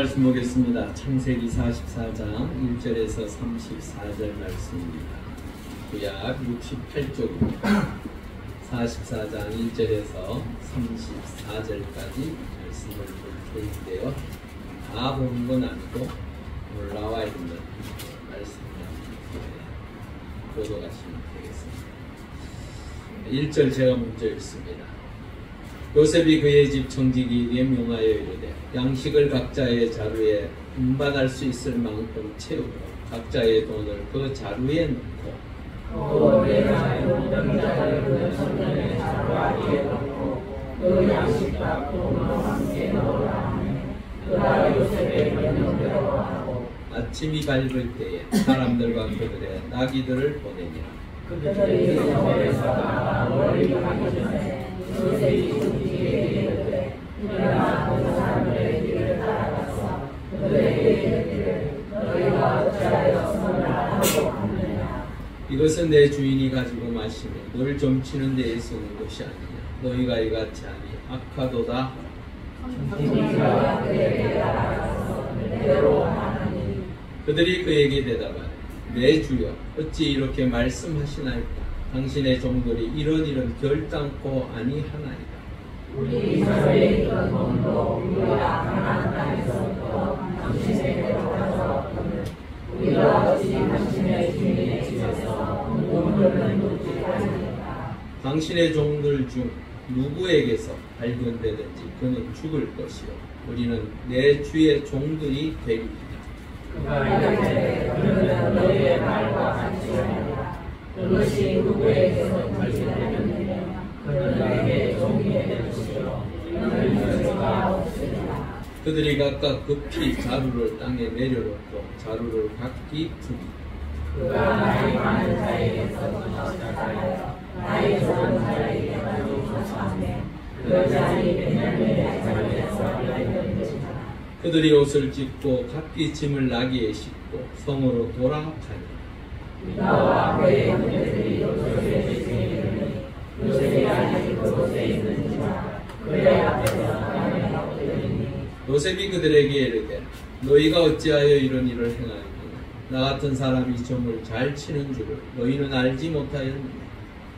말씀 보겠습니다. 창세기 44장 1절에서 34절 말씀입니다. 구약 68쪽입니다. 44장 1절에서 34절까지 말씀을 볼 테니까요. 다 보는 건 아니고 오늘 나와 있는 말씀을 보도 가시면 되겠습니다. 1절 제가 먼저 읽습니다. 요셉이 그의 집 청지기에게 명하여 이르되 양식을 각자의 자루에 운반할 수 있을 만큼 채우고 각자의 돈을 그 자루에 넣고 그 양식과 돈을 함께 넣으라 하니 그가 요셉의 명령대로 하고 아침이 밝을 때에 사람들과 그들의 나귀들을 보내니라. 그들이 성읍에서 나가 멀리 가기 전에 요셉이 청지기에게 이르되 일어나 그 사람들의 길을 따라가서 그들에게 이르기를 너희가 어찌하여 선을 하고 하느냐. 이것은 내 주인이 가지고 마시며 널 점치는 데에 쓰는 것이 아니냐. 너희가 이같이 하니 악하도다. 청지기가 그에게 따라가서 그대로 하나니 그들이 그에게 대답하되 내 주여 어찌 이렇게 말씀하시나이까. 당신의 종들이 이런 결단코 아니하나이다. 우리 이스라엘에 있던 돈도 우리가 가나안 땅에서부터 당신에게로 가져왔거늘 우리가 어찌 당신의 주인의 집에서 돈을 묻지 않으니까. 당신의 종들 중 누구에게서 발견되든지 그는 죽을 것이요 우리는 내 주의 종들이 되리이다. 그가 이르되 그러면 너희의 말과 같이 하리라. 그것이 누구에게서 발견되면 그는 내게 종이 될 것이요 너희 죄가 없으리라. 그들이 각각 급히 자루를 땅에 내려놓고 자루를 각기 주니 그가 나이 많은 자에게서 시작하여 나이 적은 자에게까지 조사하매 그 자리 베냐민의 자리에서 발견되니라. 그들이 옷을 찢고 각기 짐을 나귀에 싣고 성으로 돌아가니 유다와 그의 형제들이 요셉의 집에 이르니 요셉이 아직 그곳에 있는지라 그의 앞에서 가면하고 이르니 요셉이 그들에게 이르되 너희가 어찌하여 이런 일을 행하였느냐. 나 같은 사람이 점을 잘 치는 줄을 너희는 알지 못하였느냐.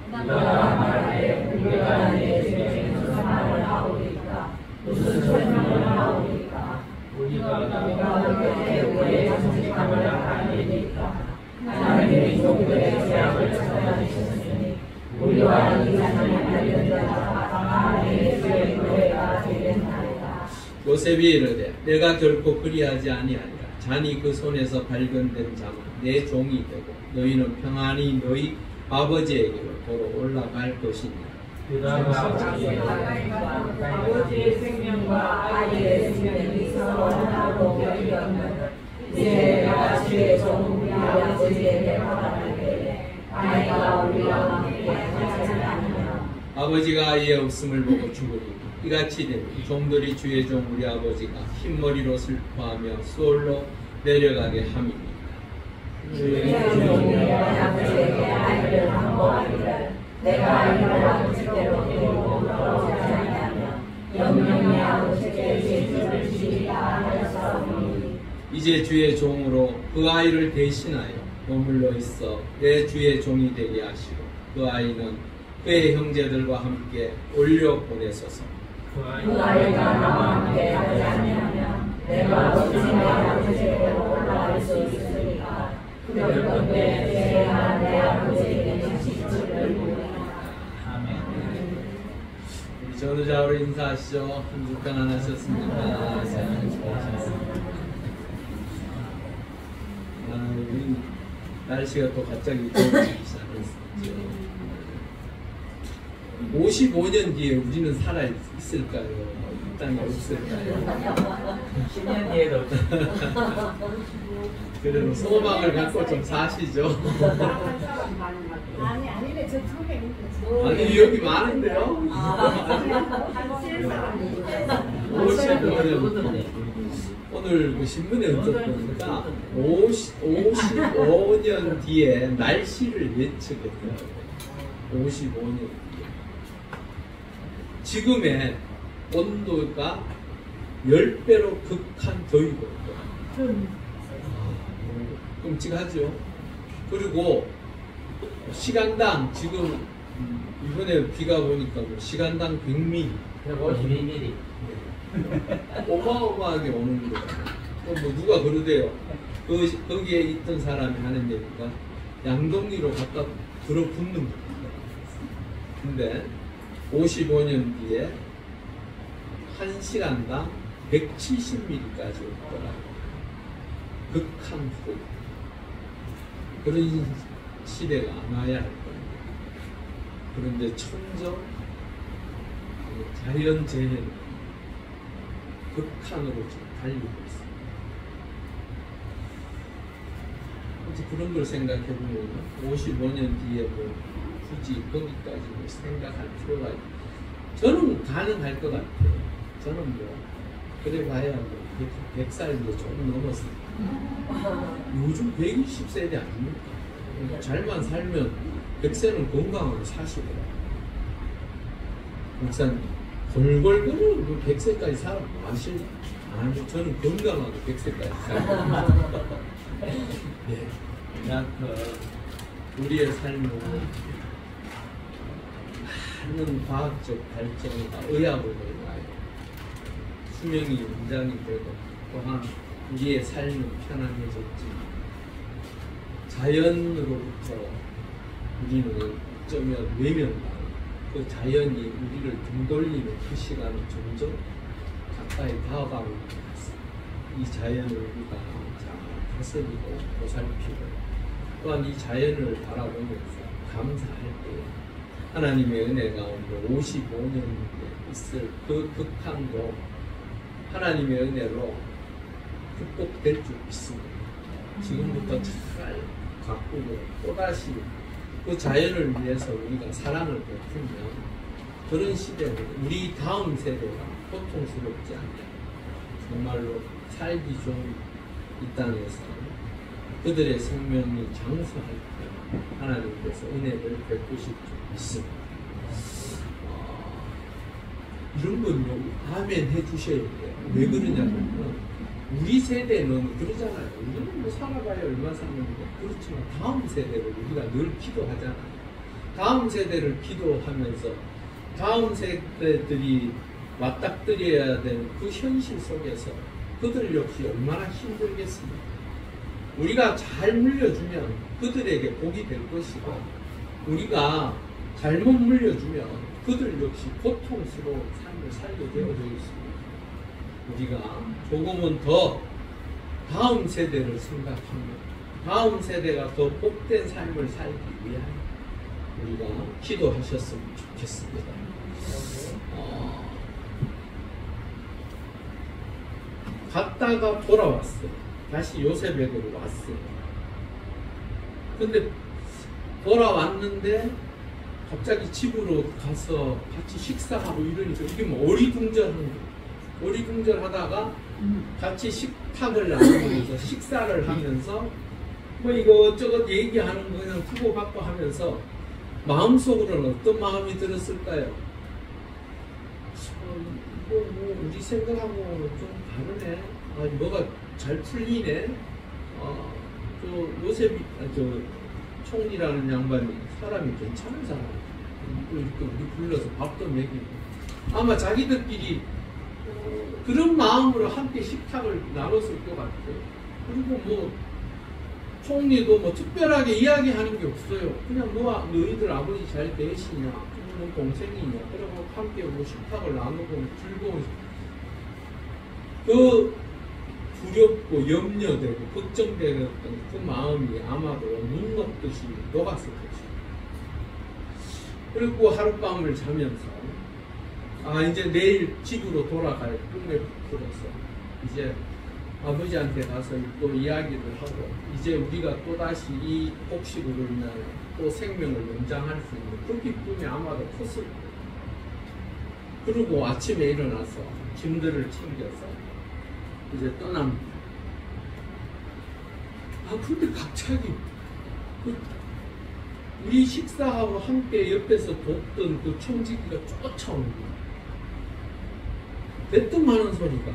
유다가 말하되 우리가 내 집에 무슨 말을 하오리까 무슨 설명을 하오리까 우리가 어떻게 우리의 정직함을 나타내니까. 하나님의 종들의 죄악을 찾아주셨으니 우리와 이 사람이 발견된 자가 내 주의 노예가 되겠나이다. 요셉이 이르되 내가 결코 그리하지 아니하리라. 잔이 그 손에서 발견된 자만 내 종이 되고 너희는 평안히 너희 아버지에게로 도로 올라갈 것이니라. 유다가 아버지의 생명과 아이의 생명이 서로 하나로 결의하면 이제 내가 주의 종 우리 아버지에게 받아갈 때에 아이가 우리와 함께 하지 않으며 아버지가 아이의 없음을 보고 죽으리. 이같이 되니 종들이 주의 종 우리 아버지가 흰머리로 슬퍼하며 수월로 내려가게 함이니이다. 주의 종 우리 아버지에게 아이를 항복하기를 내가 아이를 아버지께로 데리고 돌아오지 아니하며 영영의 아버지께 죄를 지리라 하였사오니 이제 주의 종으로 그 아이를 대신하여 머물러 있어 내 주의 종이 되게 하시고 그 아이는 그의 형제들과 함께 올려 보내소서. 그 아이가 나와 함께 하지 아니하면 내가 어찌 내 아버지께로 올라갈 수 있으리까. 그럴건대 내가 내 아버지에게 자식들을 보내라. 아멘. 우리 전우자로 인사하시죠. 한 주 평안하셨습니까? 우리 날씨가 또 갑자기 더워지기 시작했죠. 55년 뒤에 우리는 살아 있을까요? 이 땅에 없을까요? 10년 뒤에도 그래도 소망을 갖고 좀 사시죠. 아니래 저 처음에 있는 아니 여기 많은데요. 55년. 오늘 그 신문에 언급보니까 55년 뒤에 날씨를 예측했더라고요. 55년 뒤에. 지금의 온도가 10배로 극한 교육을 끔찍하죠. 그리고 시간당 지금 이번에 비가 보니까 뭐 시간당 100mm 152mm. 어마어마하게 오는 거예요. 또 뭐 누가 그러대요. 거기에 있던 사람이 하는 얘기가 양동이로 갖다 들어붙는 겁니다. 근데 55년 뒤에 1시간당 170mm까지 오더라고요. 극한 폭. 그런 시대가 안 와야 할 거예요. 그런데 천적, 자연재해는 극한으로 지금 달리고 있습니다. 그런 걸 생각해 보면 55년 뒤에 뭐 굳이 거기까지 뭐 생각할 필요가 저는 가능할 것 같아요. 저는 뭐 그래 봐야 뭐 100살도 조금 넘었어요. 요즘 120세대 아닙니까? 잘만 살면 100세는 건강하게 사시더라고요. 목사님 골골거리고 100세까지 살아도 아실래? 아니 저는 건강하게 100세까지 살아요. 네. 우리의 삶은 많은 과학적 발전과 의학으로 인하여 수명이 연장이 되고 또한 우리의 삶은 편안해졌지만 자연으로부터 우리는 어쩌면 외면당하고 그 자연이 우리를 등 돌리는 그 시간은 점점 가까이 다가가고 있는 것 같습니다. 이 자연을 우리가 잘 다스리고 보살피고 또한 이 자연을 바라보면서 감사할 때 하나님의 은혜 가운데 55년에 있을 그 극한도 하나님의 은혜로 극복될 줄 믿습니다. 지금부터 잘 가꾸고 또다시 그 자연을 위해서 우리가 사랑을 베풀면 그런 시대는 우리 다음 세대가 고통스럽지 않게 정말로 살기 좋은 이 땅에서 그들의 생명이 장수할 때 하나님께서 은혜를 베푸실 줄 믿습니다. 이런 건요 아멘 해주셔야 돼요. 왜 그러냐면 우리 세대는 그러잖아요. 우리는 뭐 살아봐야 얼마 사는데 그렇지만 다음 세대를 우리가 늘 기도하잖아요. 다음 세대를 기도하면서 다음 세대들이 맞닥뜨려야 되는 그 현실 속에서 그들 역시 얼마나 힘들겠습니까? 우리가 잘 물려주면 그들에게 복이 될 것이고 우리가 잘못 물려주면 그들 역시 고통스러운 삶을 살게 되어져 있습니다. 우리가 조금은 더 다음 세대를 생각하며 다음 세대가 더 복된 삶을 살기 위하여 우리가 기도하셨으면 좋겠습니다. 갔다가 돌아왔어요. 다시 요셉에게로 왔어요. 근데 돌아왔는데 갑자기 집으로 가서 같이 식사하고 이러니까 이게 뭐 어리둥절한 거예요. 어리둥절하다가 같이 식탁을 나누면서 식사를 하면서 뭐 이것저것 얘기하는 거 그냥 주고받고 하면서 마음속으로는 어떤 마음이 들었을까요? 뭐 우리 생각하고 좀 다르네. 뭐가 잘 풀리네. 저 요셉이 저 총리라는 양반이 사람이 괜찮은 사람. 또 이렇게 우리 불러서 밥도 먹이고 아마 자기들끼리 그런 마음으로 함께 식탁을 나눴을 것 같아요. 그리고 뭐 총리도 뭐 특별하게 이야기하는 게 없어요. 그냥 너희들 아버지 잘 되시냐, 뭐 동생이냐, 그리고 함께 뭐 식탁을 나누고 즐거운 그 두렵고 염려되고 걱정되었던 그 마음이 아마도 눈 녹듯이 녹았을 것이에요. 그리고 하룻밤을 자면서 이제 내일 집으로 돌아갈 꿈에 들어서 이제 아버지한테 가서 또 이야기를 하고 이제 우리가 또다시 이 복식으로 인하여 또 생명을 연장할 수 있는 그 기쁨이 아마도 컸을 거예요. 그리고 아침에 일어나서 짐들을 챙겨서 이제 떠납니다. 근데 갑자기 우리 식사하고 함께 옆에서 돕던 그 청지기가 쫓아오는 거예요. 대뜸하는 소리가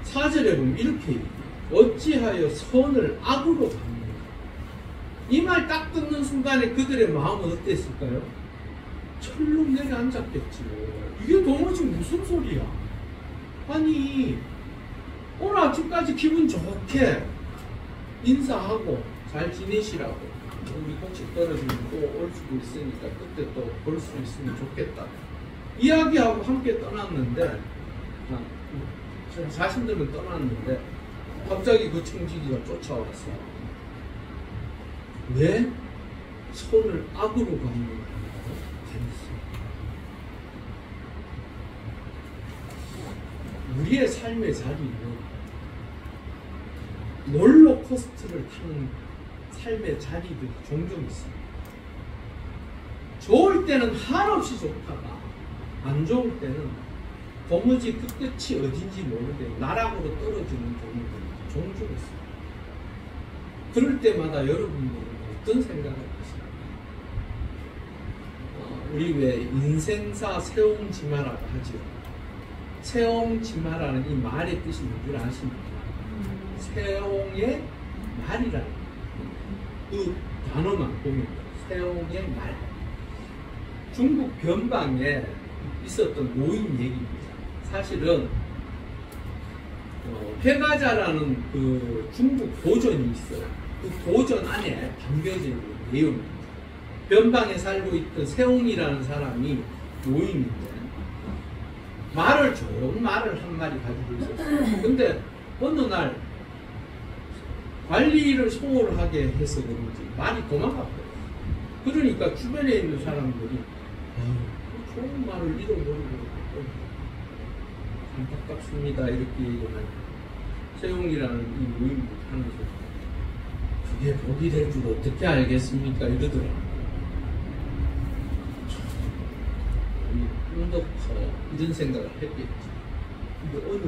4절에 보면 이렇게 얘기해요. 어찌하여 선을 악으로 갚는가. 이 말 딱 듣는 순간에 그들의 마음은 어땠을까요? 철렁 내려앉았겠지요. 이게 도무지 무슨 소리야? 아니 오늘 아침까지 기분 좋게 인사하고 잘 지내시라고, 우리 혹시 떨어지면 또 올 수도 있으니까 그때 또 볼 수 있으면 좋겠다 이야기하고 함께 떠났는데, 자신들은 떠났는데 갑자기 그 청지기가 쫓아왔어요. 왜? 손을 악으로 갚는 우리의 삶의 자리는 롤러코스터를 타는 삶의 자리들이 종종 있습니다. 좋을 때는 한없이 좋다가 안 좋을 때는 도무지 그 끝이 어딘지 모르게 나락으로 떨어지는 경우들이 종종 있습니다. 그럴 때마다 여러분들은 어떤 생각을 하십니까? 우리 왜 인생사 세옹지마라고 하죠. 세옹지마라는 이 말의 뜻이 뭔지 아십니까? 세옹의 말이라는 그 단어만 보면 세옹의 말. 중국 변방에 있었던 노인 얘기입니다. 사실은 회가자라는 그 중국 도전이 있어요. 그 도전 안에 담겨져 있는 내용입니다. 변방에 살고 있던 세옹이라는 사람이 노인인데 좋은 말을 한 마리 가지고 있었어요. 근데 어느 날 관리를 소홀하게 해서 그런지 말이 도망갔어요. 그러니까 주변에 있는 사람들이 좋은 말을 잃어버리고 안타깝습니다 이렇게 얘기하면 세용이라는 이 노인이 하는 소리, 그게 복이 될 줄 어떻게 알겠습니까 이러더라고요. 꿈도 커 이런 생각을 했겠지. 근데 어느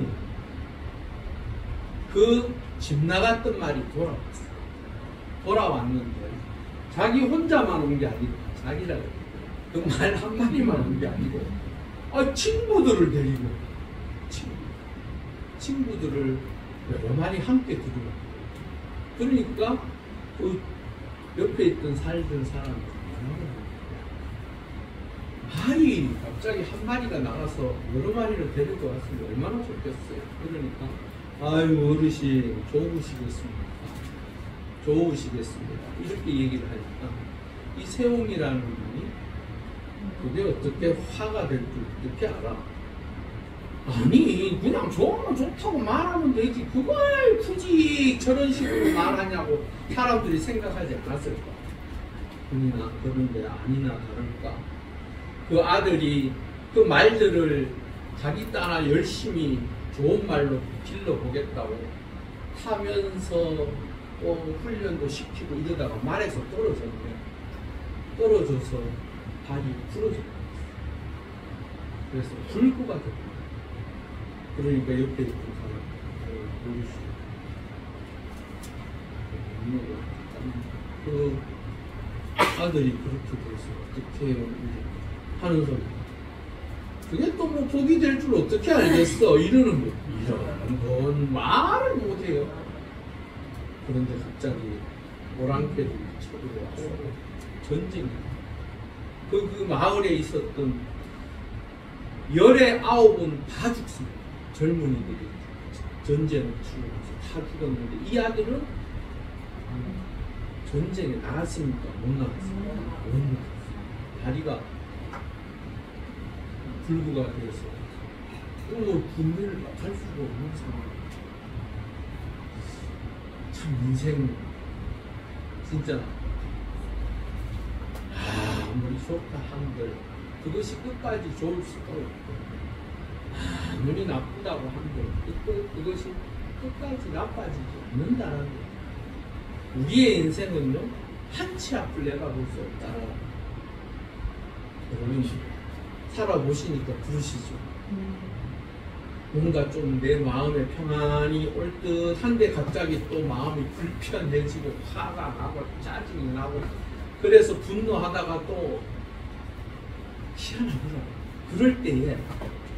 그 집 나갔던 말이 돌아왔는데 자기 혼자만 온 게 아니고 자기라고 그 말 한마디만 온 게 아니고 친구들을 데리고 친구들을 여러 마리 함께 들고, 그러니까 그 옆에 있던 살던 사람이 말이 갑자기 한 마리가 나가서 여러 마리를 데리고 왔으면 얼마나 좋겠어요. 그러니까 아유 어르신 좋으시겠습니다 이렇게 얘기를 하니까 이 세옹이라는 분이 그게 어떻게 화가 될 줄 어떻게 알아? 아니 그냥 좋으면 좋다고 말하면 되지 그걸 굳이 저런 식으로 말하냐고 사람들이 생각하지 않았을까? 그런데 아니나 다를까 그 아들이 그 말들을 자기 따라 열심히 좋은 말로 길러보겠다고 하면서 또 훈련도 시키고 이러다가 말에서 떨어져서 발이 부러졌어요. 그래서 불구가 됐어요. 그러니까 옆에 있던 사람 그 아들이 그렇게 돼서 어떻게 해요? 하는 소리. 그게 또 뭐 복이 될 줄 어떻게 알겠어? 이러는 거. 이런 건 말을 못해요. 그런데 갑자기 오랑캐들이 쳐들어와서 전쟁이. 그 마을에 있었던 19은 다 죽습니다. 젊은이들이 전쟁을 치르면서 다 죽었는데 이 아들은 전쟁에 나갔습니까? 못 나갔습니다. 못 나갔어요. 다리가 불구가 되어서 군대를 갈 수가 없는 상황. 참 인생 진짜 아무리 좋다 한들 그것이 끝까지 좋을 수가 없고 아무리 나쁘다고 한들 그것이 끝까지 나빠지지 않는다는 거예요. 우리의 인생은요 한 치 앞을 내다볼 수 없다. 여러분 살아보시니까 그러시죠. 뭔가 좀 내 마음에 평안이 올 듯한데 갑자기 또 마음이 불편해지고 화가 나고 짜증이 나고 그래서 분노하다가 또 희한하더라고요. 그럴 때에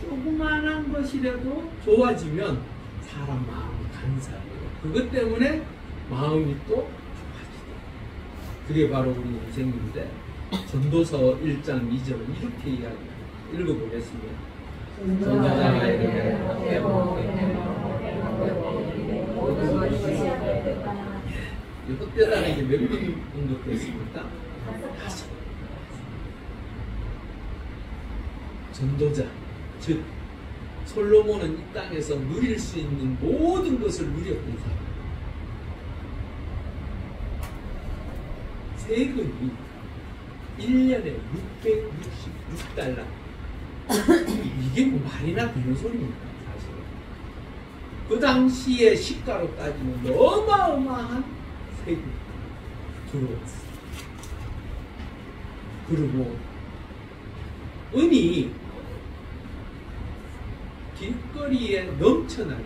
조그만한 것이라도 좋아지면 사람 마음이 감사해요. 그것 때문에 마음이 또 좋아지다. 그게 바로 우리 인생인데, 전도서 1장 2절 이렇게 이야기합니다. 읽어보겠습니다. 전도자가 이르되 헛되다는 게 몇 번 언급됐습니까? 전도자, 즉 솔로몬은 이 땅에서 누릴 수 있는 모든 것을 누렸던 사람. 세금이 1년에 666달러. 이게 뭐 말이나 되는 소리입니까? 사실은. 그 당시에 시가로 따지면 어마어마한 세금이 들어왔어요. 그리고 은이 길거리에 넘쳐나는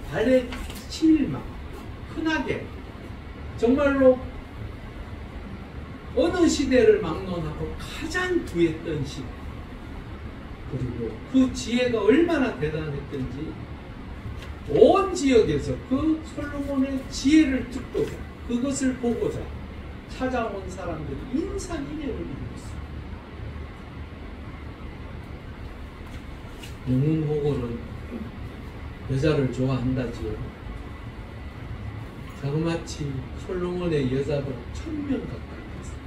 발에 칠막 흔하게 정말로 어느 시대를 막론하고 가장 구했던 시대, 그리고 그 지혜가 얼마나 대단했던지 온 지역에서 그 솔로몬의 지혜를 듣고자, 그것을 보고자 찾아온 사람들이 인산인해를 이루었습니다. 영웅호골은 여자를 좋아한다지요. 자그마치 솔로몬의 여자들 1000명 가까이 있어요.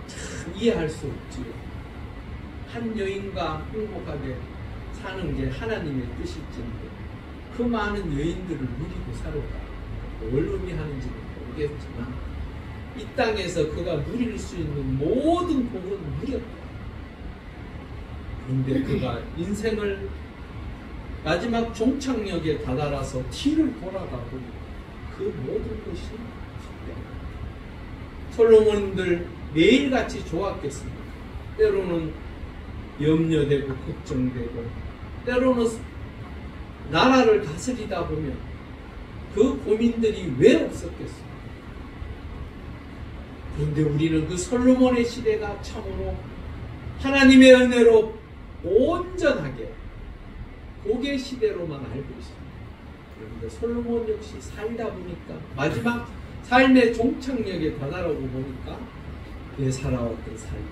참 이해할 수 없지요. 한 여인과 행복하게 사는 게 하나님의 뜻일진데 그 많은 여인들을 누리고 살아가 뭘 의미하는지는 모르겠지만 이 땅에서 그가 누릴 수 있는 모든 복은 누렸다. 그런데 그가 인생을 마지막 종착역에 다다라서 뒤를 돌아가고 그 모든 것이 솔로몬들 매일같이 좋았겠습니다. 때로는 염려되고 걱정되고 때로는 나라를 다스리다 보면 그 고민들이 왜 없었겠습니까? 그런데 우리는 그 솔로몬의 시대가 참으로 하나님의 은혜로 온전하게 고개 시대로만 알고 있습니다. 그런데 솔로몬 역시 살다 보니까 마지막 삶의 종착역에 다다르고 보니까 내 살아왔던 삶이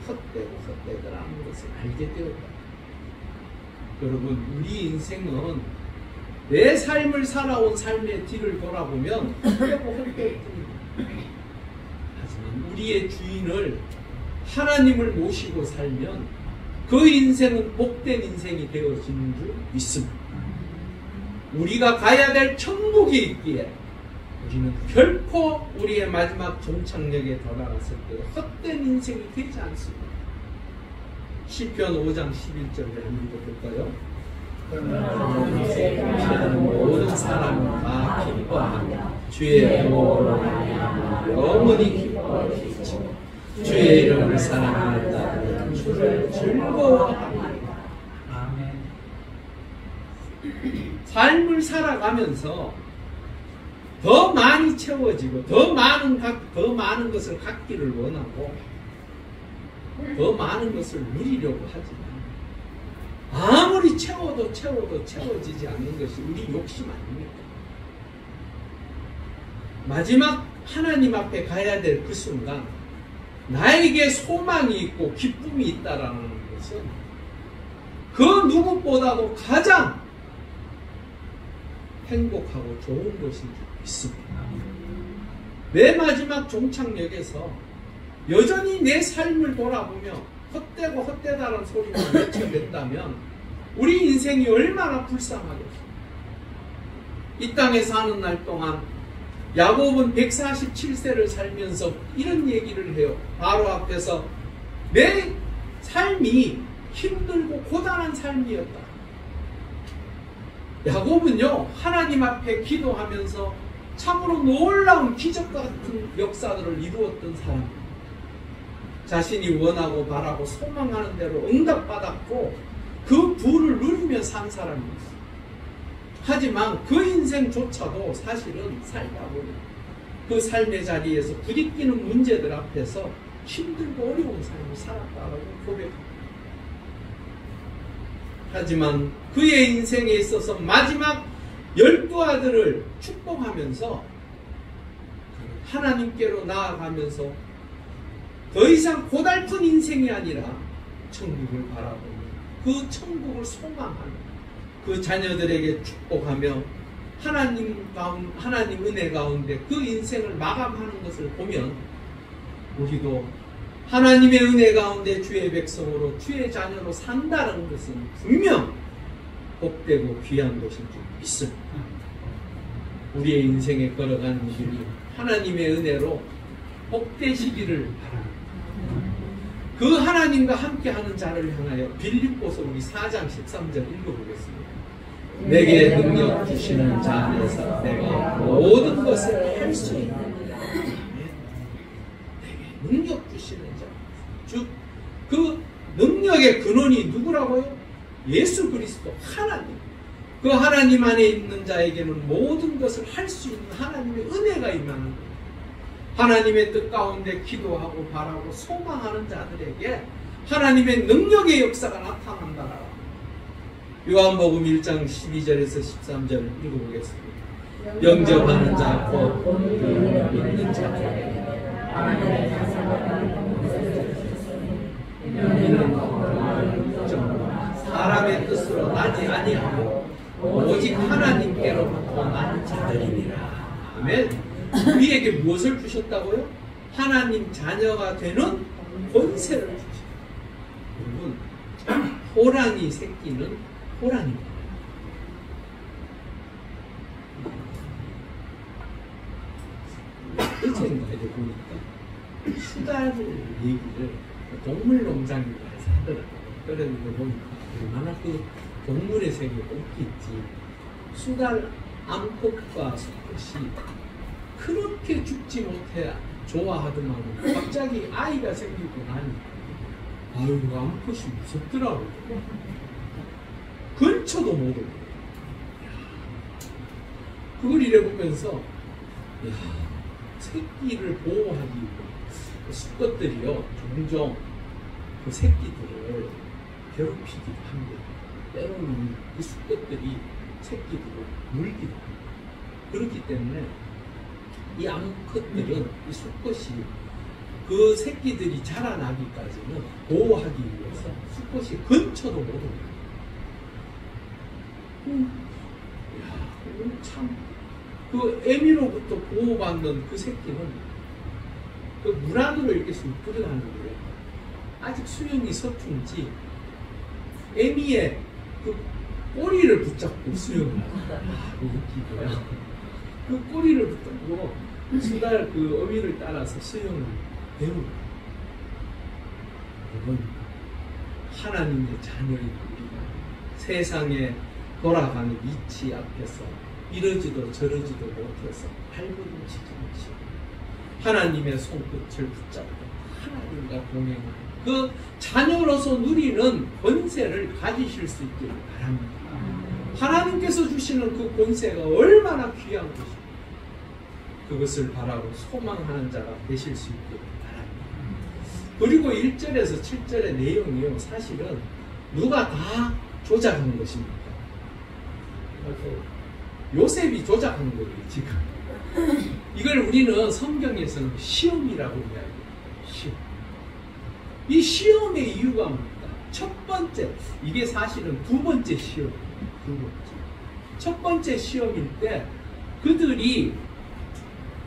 헛되고 헛되더라는 것을 알게 되었다. 여러분, 우리 인생은 내 삶을 살아온 삶의 뒤를 돌아보면 헛되고 헛되뿐입니다. 하지만 우리의 주인을 하나님을 모시고 살면 그 인생은 복된 인생이 되어지는 줄 믿습니다. 우리가 가야 될 천국이 있기에 우리는 결코 우리의 마지막 종착역에 다다랐을 때 헛된 인생이 되지 않습니다. 시편 5장 11절에 한번 볼까요? 모든 사람은 다 기뻐하며 주의 보호로 영원히 기뻐하시고 주의 이름을 사랑하는 자들은 주를 즐거워합니다. 아멘. 삶을 살아가면서 더 많이 채워지고 더 많은 것을 갖기를 원하고 더 많은 것을 누리려고 하지만 아무리 채워도 채워지지 않는 것이 우리 욕심 아닙니까? 마지막 하나님 앞에 가야 될 그 순간 나에게 소망이 있고 기쁨이 있다라는 것은 그 누구보다도 가장 행복하고 좋은 것인 줄 믿습니다. 내 마지막 종착역에서 여전히 내 삶을 돌아보며 헛되고 헛되다라는 소리만 외쳐낸다면 우리 인생이 얼마나 불쌍하겠어요. 이 땅에 사는 날 동안 야곱은 147세를 살면서 이런 얘기를 해요. 바로 앞에서 내 삶이 힘들고 고단한 삶이었다. 야곱은요, 하나님 앞에 기도하면서 참으로 놀라운 기적 같은 역사들을 이루었던 사람입니다. 자신이 원하고 바라고 소망하는 대로 응답받았고 그 부를 누리며 산 사람이었어요. 하지만 그 인생조차도 사실은 살다 보니 그 삶의 자리에서 부딪히는 문제들 앞에서 힘들고 어려운 삶을 살았다고 고백합니다. 하지만 그의 인생에 있어서 마지막 12아들을 축복하면서 하나님께로 나아가면서 더 이상 고달픈 인생이 아니라 천국을 바라보는, 그 천국을 소망하는 그 자녀들에게 축복하며 하나님 은혜 가운데 그 인생을 마감하는 것을 보면 우리도 하나님의 은혜 가운데 주의 백성으로 주의 자녀로 산다는 것은 분명 복되고 귀한 것인 줄 믿습니다. 우리의 인생에 걸어가는 길이 하나님의 은혜로 복되시기를 바랍니다. 그 하나님과 함께하는 자를 향하여 빌립보서 우리 4장 13절 읽어보겠습니다. 내게 능력 주시는 자 안에서 내가 모든 것을 할 수 있는 내게 능력 주시는 자. 그 능력의 근원이 누구라고요? 예수 그리스도 하나님. 그 하나님 안에 있는 자에게는 모든 것을 할 수 있는 하나님의 은혜가 임하는 거예요. 하나님의 뜻 가운데 기도하고 바라고 소망하는 자들에게 하나님의 능력의 역사가 나타난다. 요한복음 1장 12절에서 13절 읽어보겠습니다. 영접하는 자, 곧 믿는 자들에게 사람의 뜻으로 나지 아니하고 오직 하나님께로부터 난 자들이니라. 아멘. 우리에게 무엇을 주셨다고요? 하나님 자녀가 되는 권세를 주셨어요. 여러분, 호랑이 새끼는 호랑이입니다. 어제인가에 보니까 수달 얘기를 동물농장에서 하더라고요. 그러는 거 보니까 얼마나 그 동물의 세계가 웃기지. 수달 암컷과 수컷이 그렇게 죽지 못해 좋아하더만 갑자기 아이가 생기고 나니 아유 암컷이 무섭더라고요. 근처도 못 오고 그걸 이래 보면서 새끼를 보호하기 위해 수컷들이요 종종 그 새끼들을 괴롭히기도 합니다. 때로는 그 수컷들이 새끼들을 물기도 합니다. 그렇기 때문에 이 암컷들은 이 수컷이 그 새끼들이 자라나기까지는 보호하기 위해서 수컷이 근처도 못 옵니다. 참, 그 애미로부터 보호받는 그 새끼는 그 물 안으로 이렇게 쑥 들어가는데 아직 수영이 서툰지 애미의 그 꼬리를 붙잡고 수영을 합니다. 웃기고요. 그 꼬리를 붙잡고 수달 그 어미를 따라서 수영을 배웁니다. 여러분, 하나님의 자녀인 우리가 세상에 돌아가는 이치 앞에서 이러지도 저러지도 못해서 발버둥치지 마시고 하나님의 손끝을 붙잡고 하나님과 동행하는 그 자녀로서 누리는 권세를 가지실 수 있기를 바랍니다. 하나님께서 주시는 그 권세가 얼마나 귀한 것입니까? 그것을 바라고 소망하는 자가 되실 수 있기를 바랍니다. 그리고 1절에서 7절의 내용이요, 사실은 누가 다 조작한 것입니까? 요셉이 조작한 거예요, 지금. 이걸 우리는 성경에서는 시험이라고 이야기해요. 시험. 이 시험의 이유가 뭡니까? 첫 번째, 이게 사실은 두 번째 시험이에요. 두 번째. 첫 번째 시험일 때 그들이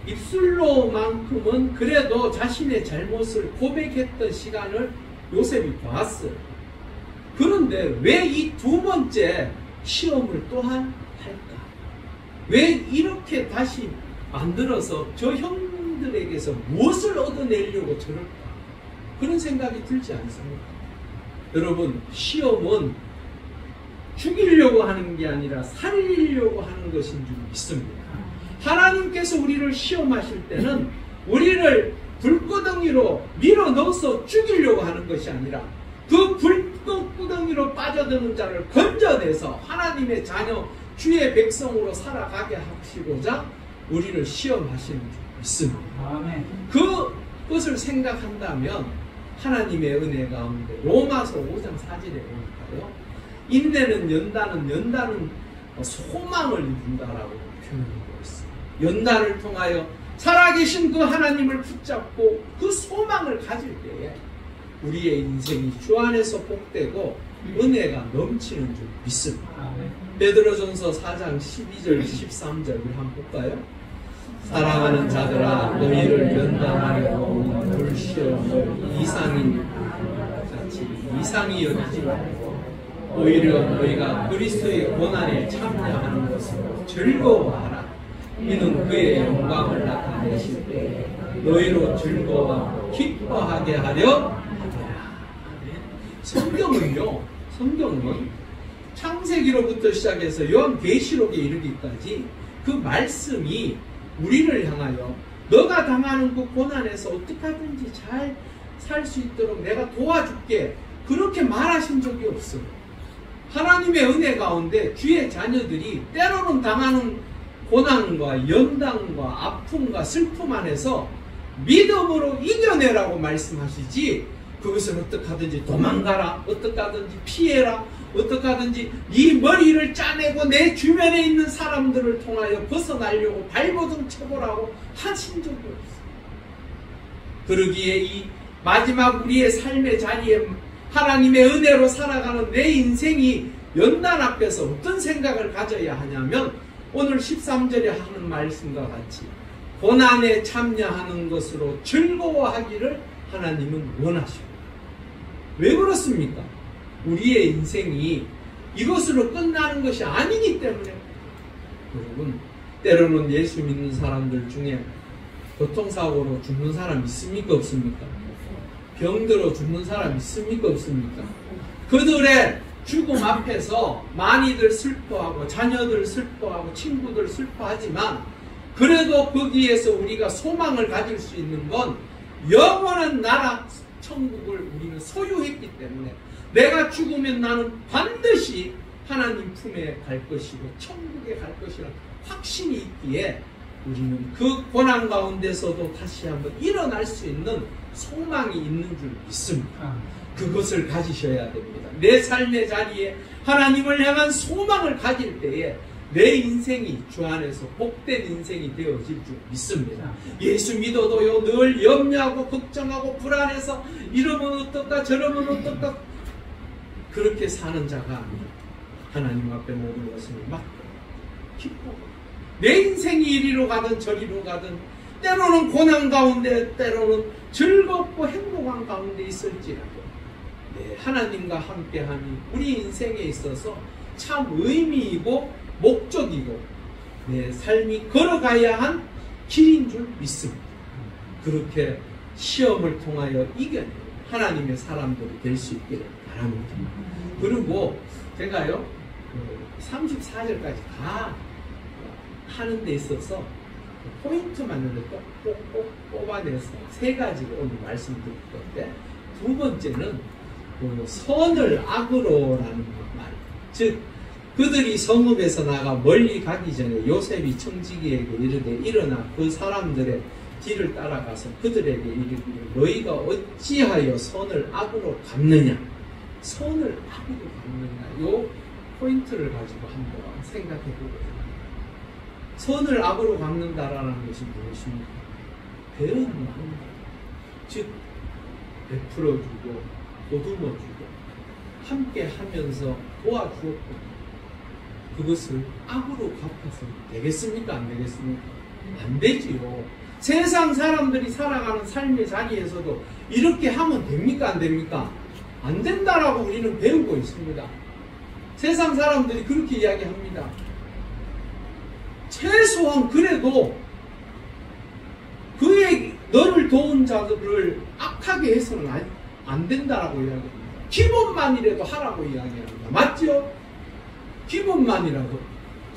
입술로만큼은 그래도 자신의 잘못을 고백했던 시간을 요셉이 봤어요. 그런데 왜 이 두 번째 시험을 또한 할까? 왜 이렇게 다시 만들어서 저 형들에게서 무엇을 얻어내려고 저럴까? 그런 생각이 들지 않습니까? 여러분, 시험은 죽이려고 하는 게 아니라 살리려고 하는 것인 줄 믿습니다. 하나님께서 우리를 시험하실 때는 우리를 불구덩이로 밀어 넣어서 죽이려고 하는 것이 아니라 그 불구덩이로 빠져드는 자를 건져내서 하나님의 자녀, 주의 백성으로 살아가게 하시고자 우리를 시험하시는 줄 믿습니다. 아멘. 그것을 생각한다면 하나님의 은혜 가운데 로마서 5장 4절에 보니까요, 인내는 연단은 소망을 이룬다라고 표현하고 있어요. 연단을 통하여 살아계신 그 하나님을 붙잡고 그 소망을 가질 때에 우리의 인생이 주 안에서 복되고 은혜가 넘치는 줄 믿습니다. 베드로전서 4장 12절 13절을 한번 볼까요? 사랑하는 자들아 너희를 연단하려 온 불시험을 이상히 여기지 말고 오히려 너희가 그리스도의 고난에 참여하는 것으로 즐거워하라. 이는 그의 영광을 나타내실 때에 너희로 즐거워하고 기뻐하게 하려 하더라. 성경은 창세기로부터 시작해서 요한계시록에 이르기까지 그 말씀이 우리를 향하여 너가 당하는 그 고난에서 어떻게 하든지 잘 살 수 있도록 내가 도와줄게 그렇게 말하신 적이 없어요. 하나님의 은혜 가운데 주의 자녀들이 때로는 당하는 고난과 연단과 아픔과 슬픔 안에서 믿음으로 이겨내라고 말씀하시지 그것을 어떻게 하든지 도망가라, 어떻게 하든지 피해라, 어떻게 하든지 네 머리를 짜내고 내 주변에 있는 사람들을 통하여 벗어나려고 발버둥 쳐보라고 하신 적이 없어요. 그러기에 이 마지막 우리의 삶의 자리에 하나님의 은혜로 살아가는 내 인생이 연단 앞에서 어떤 생각을 가져야 하냐면 오늘 13절에 하는 말씀과 같이 고난에 참여하는 것으로 즐거워하기를 하나님은 원하십니다. 왜 그렇습니까? 우리의 인생이 이것으로 끝나는 것이 아니기 때문에. 여러분, 때로는 예수 믿는 사람들 중에 교통사고로 죽는 사람 있습니까? 없습니까? 병들어 죽는 사람 있습니까? 없습니까? 그들의 죽음 앞에서 많이들 슬퍼하고 자녀들 슬퍼하고 친구들 슬퍼하지만 그래도 거기에서 우리가 소망을 가질 수 있는 건 영원한 나라 천국을 우리는 소유했기 때문에 내가 죽으면 나는 반드시 하나님 품에 갈 것이고 천국에 갈 것이라는 확신이 있기에 우리는 그 고난 가운데서도 다시 한번 일어날 수 있는 소망이 있는 줄 믿습니다. 그것을 가지셔야 됩니다. 내 삶의 자리에 하나님을 향한 소망을 가질 때에 내 인생이 주 안에서 복된 인생이 되어질 줄 믿습니다. 예수 믿어도요 늘 염려하고 걱정하고 불안해서 이러면 어떨까 저러면 어떨까 그렇게 사는 자가 아니라 하나님 앞에 모든 것을 맡고 기뻐하고 내 인생이 이리로 가든 저리로 가든 때로는 고난 가운데 때로는 즐겁고 행복한 가운데 있을지라도 하나님과 함께하니 우리 인생에 있어서 참 의미이고 목적이고 내 삶이 걸어가야 한 길인 줄 믿습니다. 그렇게 시험을 통하여 이겨내 하나님의 사람들이 될 수 있기를 바랍니다. 그리고 제가요 34절까지 다 하는 데 있어서 포인트만을 꼭꼭 뽑아내서 세 가지를 오늘 말씀드릴 건데 두 번째는 선을 악으로라는 말, 즉 그들이 성읍에서 나가 멀리 가기 전에 요셉이 청지기에게 이르되 일어나 그 사람들의 뒤를 따라가서 그들에게 이르기를 너희가 어찌하여 선을 악으로 갚느냐, 선을 악으로 갚느냐, 요 포인트를 가지고 한번 생각해 보거든요. 선을 악으로 갚는다라는 것이 무엇입니까? 배은을 합니다. 즉 베풀어주고 보듬어주고 함께 하면서 도와주었고 그것을 악으로 갚아서 되겠습니까? 안 되겠습니까? 안 되지요. 세상 사람들이 살아가는 삶의 자리에서도 이렇게 하면 됩니까? 안 됩니까? 안 된다라고 우리는 배우고 있습니다. 세상 사람들이 그렇게 이야기합니다. 최소한 그래도 너를 도운 자들을 악하게 해서는 안 된다라고 이야기합니다. 기본만이라도 하라고 이야기합니다. 맞죠? 기본만이라도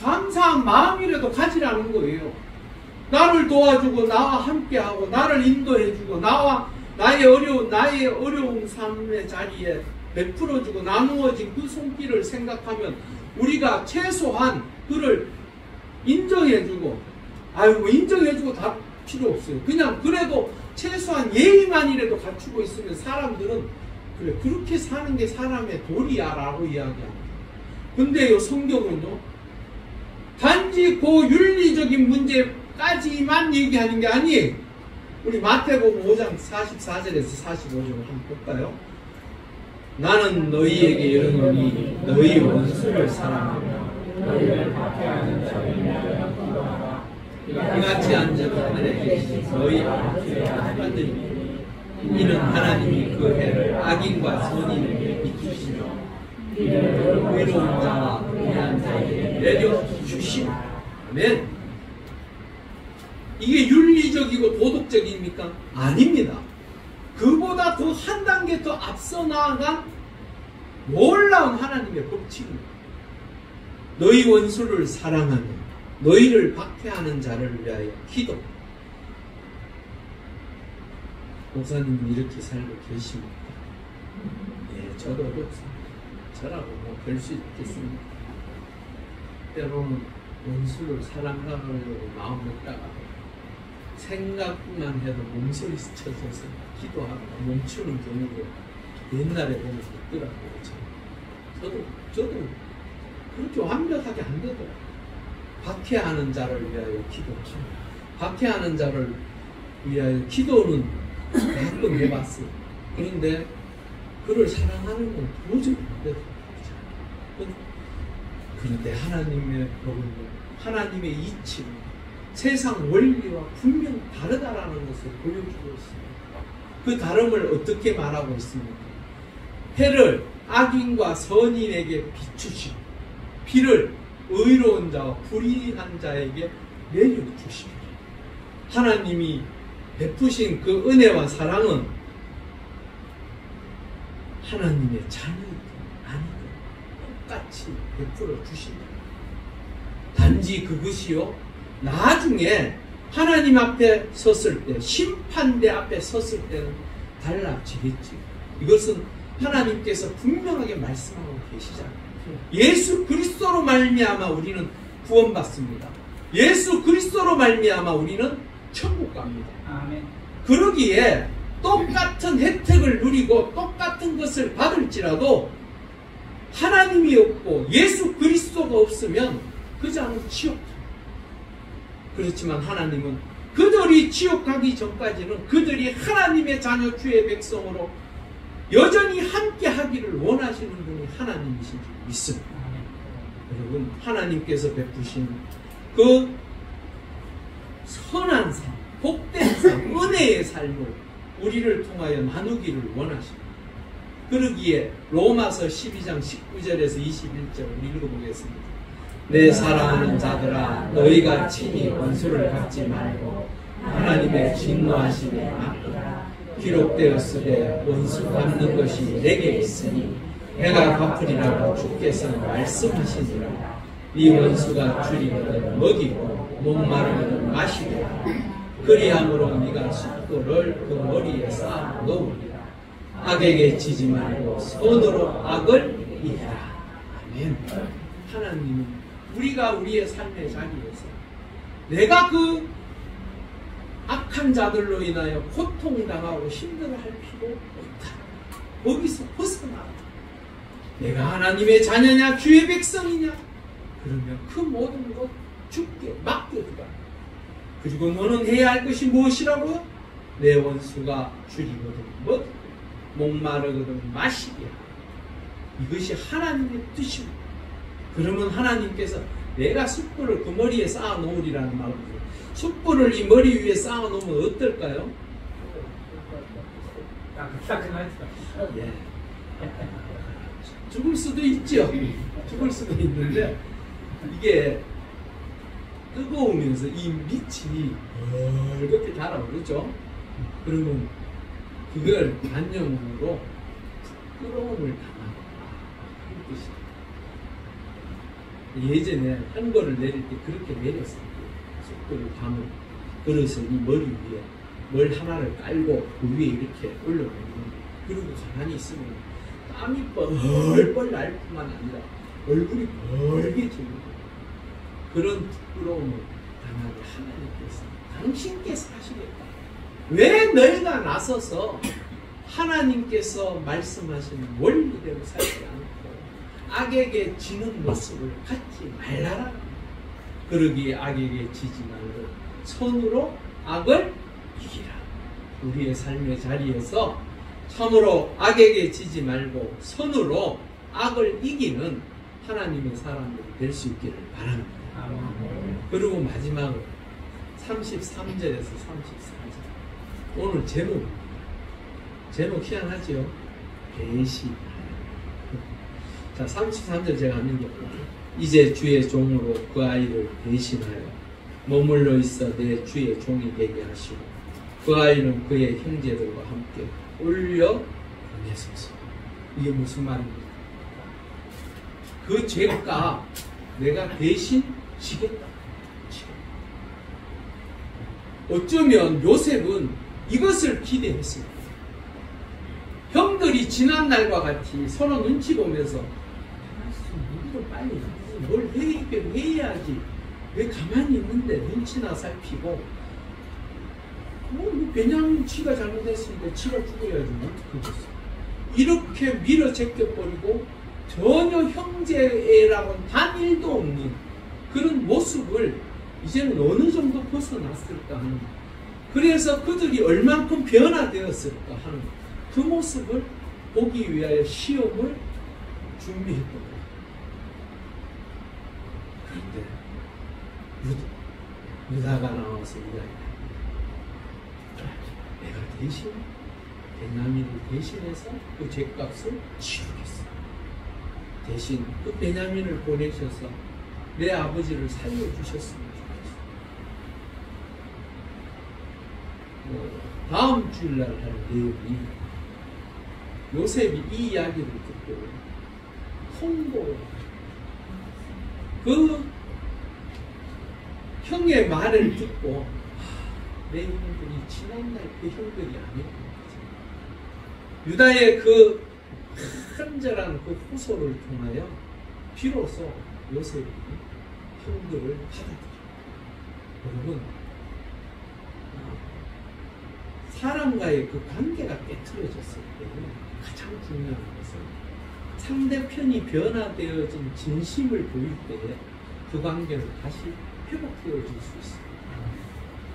감사한 마음이라도 가지라는 거예요. 나를 도와주고 나와 함께하고 나를 인도해주고 나의 어려운 삶의 자리에 베풀어주고 나누어진 그 손길을 생각하면 우리가 최소한 그를 인정해주고 인정해주고 다 필요 없어요. 그냥 그래도 최소한 예의만이라도 갖추고 있으면 사람들은 그래 그렇게 사는 게 사람의 도리야 라고 이야기합니다. 근데요, 성경은요, 단지 그 윤리적인 문제까지만 얘기하는 게 아니에요. 우리 마태복음 5장 44절에서 45절 한번 볼까요? 나는 너희에게 이르노니 너희 원수를 사랑하며 너희를 박해하는 자들에게 기도하라. 이같이 앉아도 하늘에 계신 너희 아버지의 아들이니 이는 하나님이 그 해를 악인과 선인에게 비추시며 의로운 자와 불의한 자에게 내려주시라. 아멘. 이게 윤리적이고 도덕적입니까? 아닙니다. 그보다 더 한 단계 더 앞서 나아간 놀라운 하나님의 법칙입니다. 너희 원수를 사랑하며 너희를 박해하는 자를 위하여 기도. 목사님은 이렇게 살고 계십니까? 예, 저도 그렇습니다. 저라고 뭐 별 수 있겠습니까? 때로는 원수를 사랑하려고 마음을 먹다가 생각만 해도 몸소리 스쳐져서 기도하고 멈추는 경우도 옛날에 보면 있더라고요. 저도 그렇게 완벽하게 안 되더라고요. 박해하는 자를 위하여 기도하고 박해하는 자를 위하여 기도는 가끔 해봤어요. 그런데 그를 사랑하는 건 도저히 안 되더라고요. 그런데 하나님의 법은 하나님의 이치는 세상 원리와 분명 다르다라는 것을 보여주고 있습니다. 그 다름을 어떻게 말하고 있습니까? 해를 악인과 선인에게 비추시고 비를 의로운 자와 불의한 자에게 내려주십니다. 하나님이 베푸신 그 은혜와 사랑은 하나님의 자녀이든 아니든 똑같이 베풀어 주십니다. 단지 그것이요, 나중에 하나님 앞에 섰을 때, 심판대 앞에 섰을 때는 달라지겠지. 이것은 하나님께서 분명하게 말씀하고 계시잖아요. 예수 그리스도로 말미암아 우리는 구원받습니다. 예수 그리스도로 말미암아 우리는 천국 갑니다. 아멘. 그러기에 똑같은 혜택을 누리고 똑같은 것을 받을지라도 하나님이 없고 예수 그리스도가 없으면 그 자는 지옥 갑니다. 그렇지만 하나님은 그들이 지옥 가기 전까지는 그들이 하나님의 자녀 주의 백성으로 여전히 함께 하기를 원하시는 분이 하나님이신 줄 믿습니다. 여러분, 하나님께서 베푸신 그 선한 삶, 복된 삶, 은혜의 삶을 우리를 통하여 나누기를 원하십니다. 그러기에 로마서 12장 19절에서 21절 우리 읽어보겠습니다. 내 사랑하는 자들아, 너희가 친히 원수를 갚지 말고 하나님의 진노하심에 맡기라. 기록되었으되 원수 갚는 것이 내게 있으니 내가 갚으리라고 주께서 말씀하시니라. 네 원수가 줄이거든 먹이고 목마르거든 마시리라. 그리함으로 네가 숫돌을 그 머리에 쌓아 놓으리라. 악에게 지지 말고 손으로 악을 이해라. 아멘. 하나님은 우리가 우리의 삶의 자리에서 내가 그 악한 자들로 인하여 고통당하고 힘들어할 필요 없다. 거기서 벗어나라. 내가 하나님의 자녀냐 주의 백성이냐, 그러면 그 모든 것 주께 맡겨두라. 그리고 너는 해야 할 것이 무엇이라고요? 내 원수가 줄이거든 먹고 목마르거든 마시리라. 이것이 하나님의 뜻입니다. 그러면 하나님께서 내가 숯불을 그 머리에 쌓아 놓으리라는 말입니다. 숯불을 이 머리 위에 쌓아 놓으면 어떨까요? 예. 죽을 수도 있죠. 죽을 수도 있는데 이게 뜨거우면서 이 밑이 이렇게 달아오르죠. 그러면 그걸 반영으로 부끄러움을 당하고 이 뜻이에요. 예전에 한 거를 내릴 때 그렇게 내렸어요. 숯불을 담은 그릇을 이 머리 위에 뭘 하나를 깔고 그 위에 이렇게 올려놓는, 그리고 가만히 있으면 땀이 뻘뻘 날 뿐만 아니라 얼굴이 벌개지는 그런 부끄러움을 당하게 하나님께서 당신께서 하시겠다. 왜 너희가 나서서 하나님께서 말씀하시는 원리대로 살지 않고 악에게 지는 모습을 갖지 말라라. 그러기에 악에게 지지 말고 선으로 악을 이기라. 우리의 삶의 자리에서 참으로 악에게 지지 말고 선으로 악을 이기는 하나님의 사람들이 될 수 있기를 바랍니다. 그리고 마지막으로 33절에서 34절 오늘 제목입니다. 제목 희한하지요? 배신. 자, 33절 제가 하는 게 이제 주의 종으로 그 아이를 배신하여 머물러 있어 내 주의 종이 되게 하시고 그 아이는 그의 형제들과 함께 올려 보내소서. 이게 무슨 말입니까? 그 죄가 내가 대신 지겠다. 어쩌면 요셉은 이것을 기대했습니다. 형들이 지난날과 같이 서로 눈치 보면서 우리도 빨리 뭘 해야지. 왜 가만히 있는데 눈치나 살피고 베냐민 지가 잘못했으니까 지가 죽어야지 어떡하겠어. 이렇게 밀어 제껴버리고 전혀 형제애라고는 단 일도 없는 그런 모습을 이제는 어느 정도 벗어났을까 하는, 그래서 그들이 얼만큼 변화되었을까 하는 그 모습을 보기 위하여 시험을 준비했던 거예요. 그런데 유다가 나와서 이야기합니다. 내가 대신 베냐민을 대신해서 그 죄값을 치르겠어. 대신 그 베냐민을 보내셔서 내 아버지를 살려주셨으면 좋겠어. 다음 주일날 할 내용이 요셉이 이 이야기를 듣고 통보, 그 형의 말을 듣고 내 형들이 지난날 그 형들이 아니었구나. 유다의 그 간절한 그 호소를 통하여 비로소 요셉이 형들을 받아들여요. 여러분, 사람과의 그 관계가 깨트려졌을 때 가장 중요한 것은 상대편이 변화되어진 진심을 보일 때에 그 관계는 다시 회복되어질 수 있어요.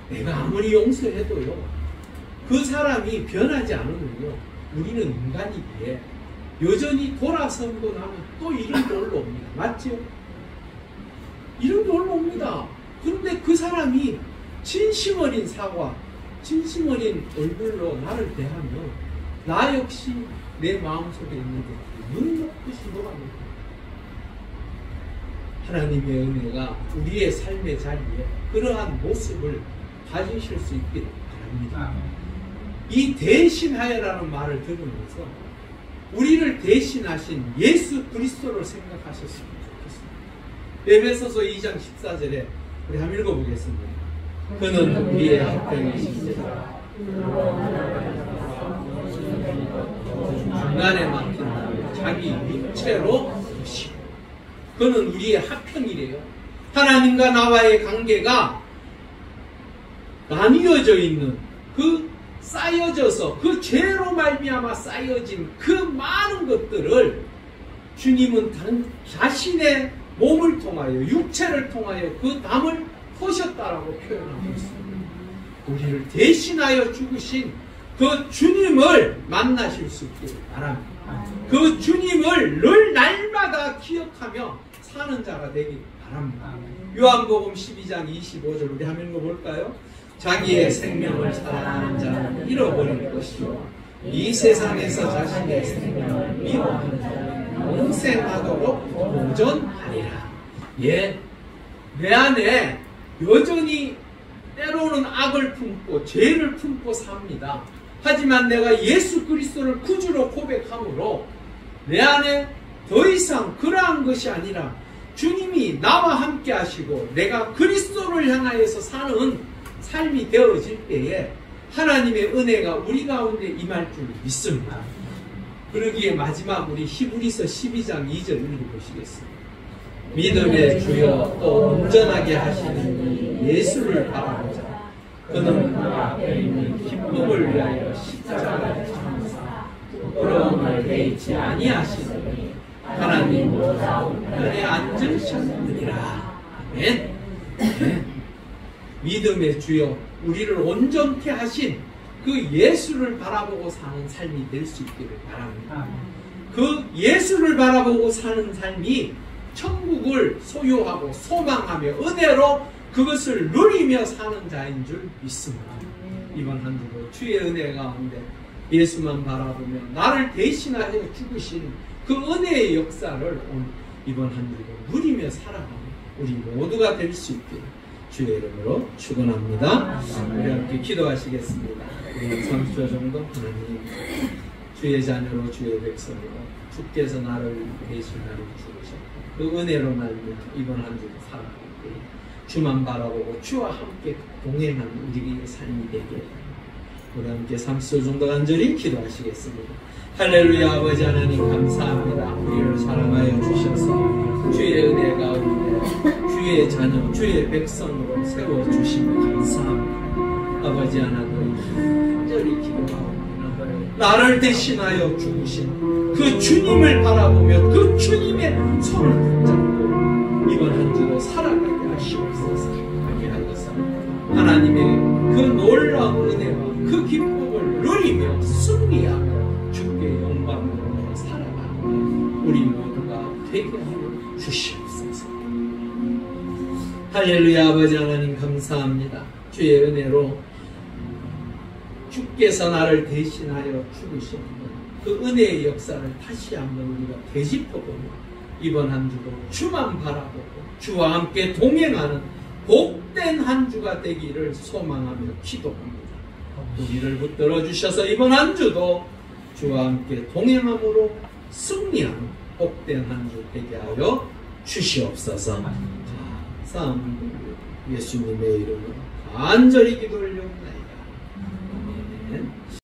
내가 아무리 용서해도요, 그 사람이 변하지 않으면요, 우리는 인간이기에 여전히 돌아서고 나면 또 이런 게 올라옵니다. 맞죠? 이런 게 올라옵니다. 그런데 그 사람이 진심 어린 사과, 진심 어린 얼굴로 나를 대하면 나 역시 내 마음속에 있는 것들이 눈 녹듯이 녹아냅니다. 하나님의 은혜가 우리의 삶의 자리에 그러한 모습을 가지실 수 있기를 바랍니다. 이 대신하여라는 말을 들으면서 우리를 대신하신 예수 그리스도를 생각하셨으면 좋겠습니다. 에베소서 2장 14절에 우리 한번 읽어보겠습니다. 그는 우리의 합병이시니라. 중간에 막힌 자기 육체로 오시고, 그는 우리의 합평이래요. 하나님과 나와의 관계가 나뉘어져 있는, 그 쌓여져서 그 죄로 말미암아 쌓여진 그 많은 것들을 주님은 자신의 몸을 통하여, 육체를 통하여 그 담을 허셨다라고 표현하고 있습니다. 우리를 대신하여 죽으신 그 주님을 만나실 수 있기를 바랍니다. 그 주님을 늘 날마다 기억하며 사는 자가 되기를 바랍니다. 요한복음 12장 25절 우리 한번 읽어볼까요? 자기의 생명을 사랑하는 자는 잃어버릴 것이요 이 세상에서 자신의 생명을 미워하는 자는 영생하도록 보존하리라. 예, 내 안에 여전히 때로는 악을 품고 죄를 품고 삽니다. 하지만 내가 예수 그리스도를 구주로 고백함으로 내 안에 더 이상 그러한 것이 아니라 주님이 나와 함께 하시고 내가 그리스도를 향하여서 사는 삶이 되어질 때에 하나님의 은혜가 우리 가운데 임할 줄 믿습니다. 그러기에 마지막 우리 히브리서 12장 2절 읽어보시겠습니다. 믿음의 주여 또 온전하게 하시는 예수를 바라보자. 그는 그 앞에 있는 기쁨을 위하여 십자가를 참으사 부끄러움을 개의치 아니하시더니 하나님 보좌 우편에 앉으셨느니라. 아멘. 네. 믿음의 주여 우리를 온전케 하신 그 예수를 바라보고 사는 삶이 될 수 있기를 바랍니다. 그 예수를 바라보고 사는 삶이 천국을 소유하고 소망하며 은혜로 그것을 누리며 사는 자인 줄 믿습니다. 이번 한 주도 주의 은혜 가운데 예수만 바라보며 나를 대신하여 죽으신 그 은혜의 역사를 이번 한 주도 누리며 살아가는 우리 모두가 될 수 있기를 주의 이름으로 축원합니다. 우리 함께 기도하시겠습니다. 우리 30초 정도 하나님 주의 자녀로 주의 백성으로 주께서 나를 대신하여 죽으셨고 그 은혜로 날 이번 한 주도 살아가고 주만 바라보고 주와 함께 동행하는 우리의 삶이 되게 우리 함께 30초 정도 간절히 기도하시겠습니다. 할렐루야. 아버지 하나님 감사합니다. 우리를 사랑하여 주셔서 주의 은혜 가운데 주의 자녀 주의 백성으로 세워주시며 감사합니다. 아버지 하나님 간절히 기도하고 나를 대신하여 죽으신 그 주님을 바라보며 그 주님의 손을 붙잡고 이번 한 주도 살아가게 하시옵소서. 하게 하여서 하나님의 그 놀라운 은혜와 그 기쁨을 누리며 승리하며 주께 영광으로 살아가는 우리 모두가 되게 하여 주시옵소서. 할렐루야. 아버지 하나님 감사합니다. 주의 은혜로 주께서 나를 대신하여 죽으신 그 은혜의 역사를 다시 한번 우리가 되짚어보며 이번 한 주도 주만 바라보고 주와 함께 동행하는 복된 한 주가 되기를 소망하며 기도합니다. 우리를 붙들어 주셔서 이번 한 주도 주와 함께 동행함으로 승리하는 복된 한 주 되게 하여 주시옵소서. 감사합니다. 예수님의 이름으로 간절히 기도를